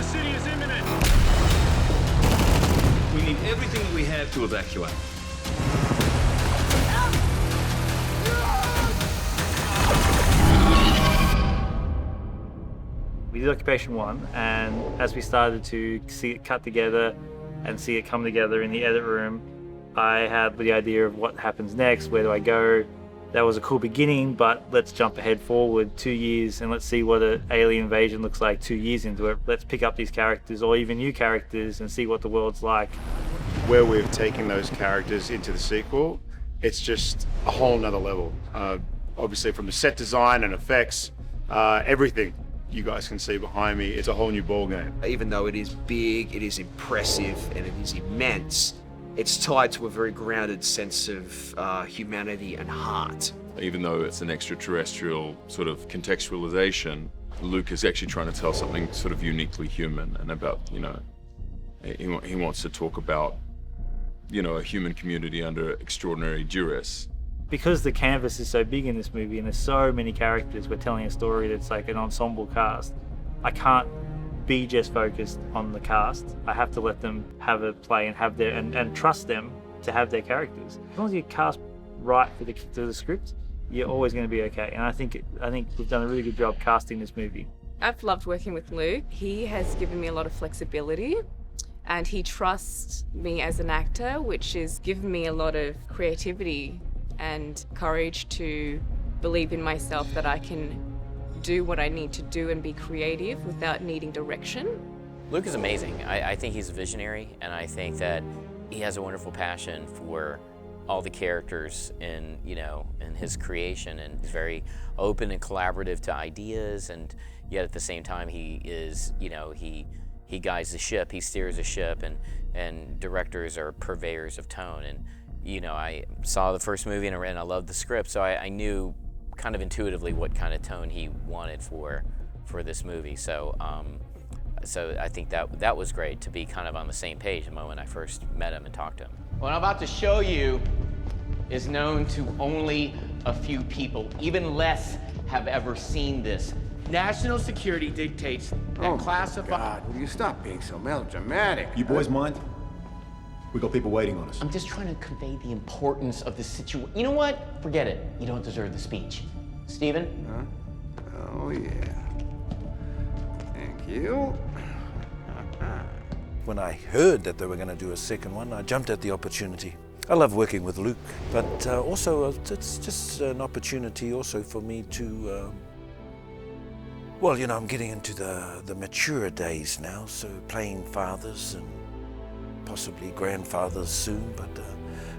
city is imminent. We need everything that we have to evacuate. We did Occupation 1, and as we started to see it cut together and see it come together in the edit room, I had the idea of what happens next, where do I go? That was a cool beginning, but let's jump ahead forward 2 years and let's see what an alien invasion looks like 2 years into it. Let's pick up these characters or even new characters and see what the world's like. Where we've taken those characters into the sequel, it's just a whole nother level. Obviously from the set design and effects, everything you guys can see behind me, it's a whole new ballgame. Even though it is big, it is impressive, and it is immense, it's tied to a very grounded sense of humanity and heart. Even though it's an extraterrestrial sort of contextualization, Luke is actually trying to tell something sort of uniquely human and about, you know, he wants to talk about, you know, a human community under extraordinary duress. Because the canvas is so big in this movie and there's so many characters, we're telling a story that's like an ensemble cast. I can't be just focused on the cast. I have to let them have a play and have their and trust them to have their characters. As long as you cast right for the script, you're always going to be okay. And I think we've done a really good job casting this movie. I've loved working with Luke. He has given me a lot of flexibility, and he trusts me as an actor, which has given me a lot of creativity and courage to believe in myself that I can do what I need to do and be creative without needing direction. Luke is amazing. I think he's a visionary, and I think that he has a wonderful passion for all the characters in, you know, in his creation, and he's very open and collaborative to ideas, and yet at the same time he is, you know, he guides the ship, he steers the ship, and directors are purveyors of tone. And you know, I saw the first movie and I loved the script, so I knew kind of intuitively what kind of tone he wanted for this movie. So so I think that was great to be kind of on the same page the moment I first met him and talked to him. What I'm about to show you is known to only a few people. Even less have ever seen this. National security dictates that classified... God, will you stop being so melodramatic? You boys mind? We got people waiting on us. I'm just trying to convey the importance of the situation. You know what? Forget it. You don't deserve the speech. Stephen? Huh? Oh, yeah. Thank you. When I heard that they were going to do a second one, I jumped at the opportunity. I love working with Luke, but also it's just an opportunity also for me to, well, you know, I'm getting into the mature days now, so playing fathers and possibly grandfathers soon, but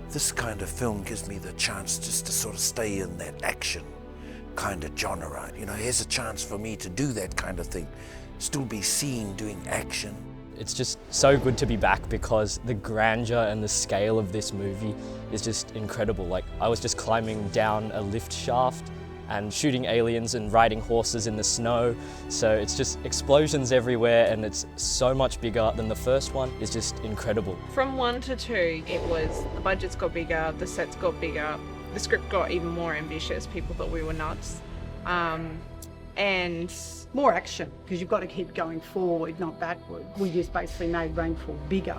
this kind of film gives me the chance just to sort of stay in that action kind of genre. You know, here's a chance for me to do that kind of thing, still be seen doing action. It's just so good to be back because the grandeur and the scale of this movie is just incredible. Like, I was just climbing down a lift shaft and shooting aliens and riding horses in the snow. So it's just explosions everywhere, and it's so much bigger than the first one. It's just incredible. From 1 to 2, it was the budgets got bigger, the sets got bigger, the script got even more ambitious. People thought we were nuts. And more action, because you've got to keep going forward, not backward. We just basically made Rainfall bigger.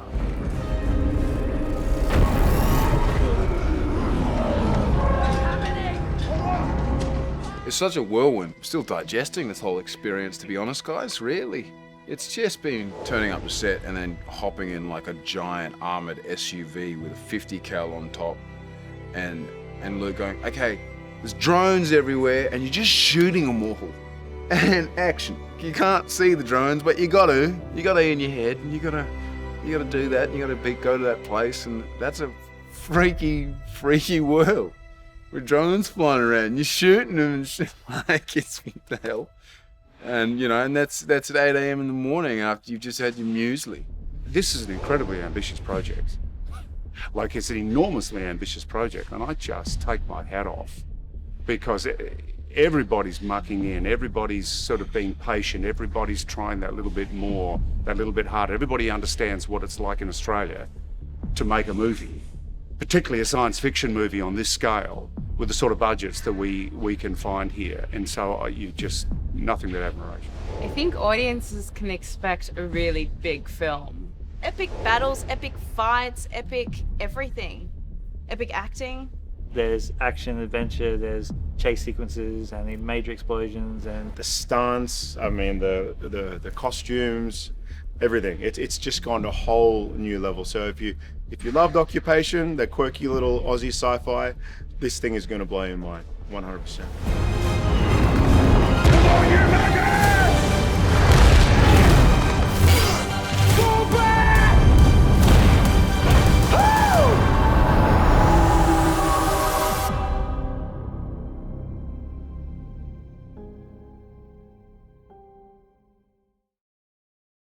It's such a whirlwind. I'm still digesting this whole experience, to be honest, guys, really. It's just been turning up to set and then hopping in like a giant armored SUV with a 50 cal on top, and Luke going, okay, there's drones everywhere and you're just shooting them all. And action. You can't see the drones, but you gotta in your head, and you gotta do that, you gotta go to that place, and that's a freaky world. With drones flying around, you're shooting them and shit. Like, it's what the hell. And you know, and that's at 8 AM in the morning after you've just had your muesli. This is an incredibly ambitious project. Like, it's an enormously ambitious project, and I just take my hat off, because everybody's mucking in, everybody's sort of being patient, everybody's trying that little bit more, that little bit harder. Everybody understands what it's like in Australia to make a movie, particularly a science fiction movie on this scale, with the sort of budgets that we can find here. And so you just nothing but admiration. I think audiences can expect a really big film. Epic battles, epic fights, epic everything. Epic acting. There's action, adventure, there's chase sequences and major explosions and the stunts, I mean the costumes, everything. It's just gone to a whole new level. So if you loved Occupation, the quirky little Aussie sci-fi, this thing is going to blow your mind, 100%.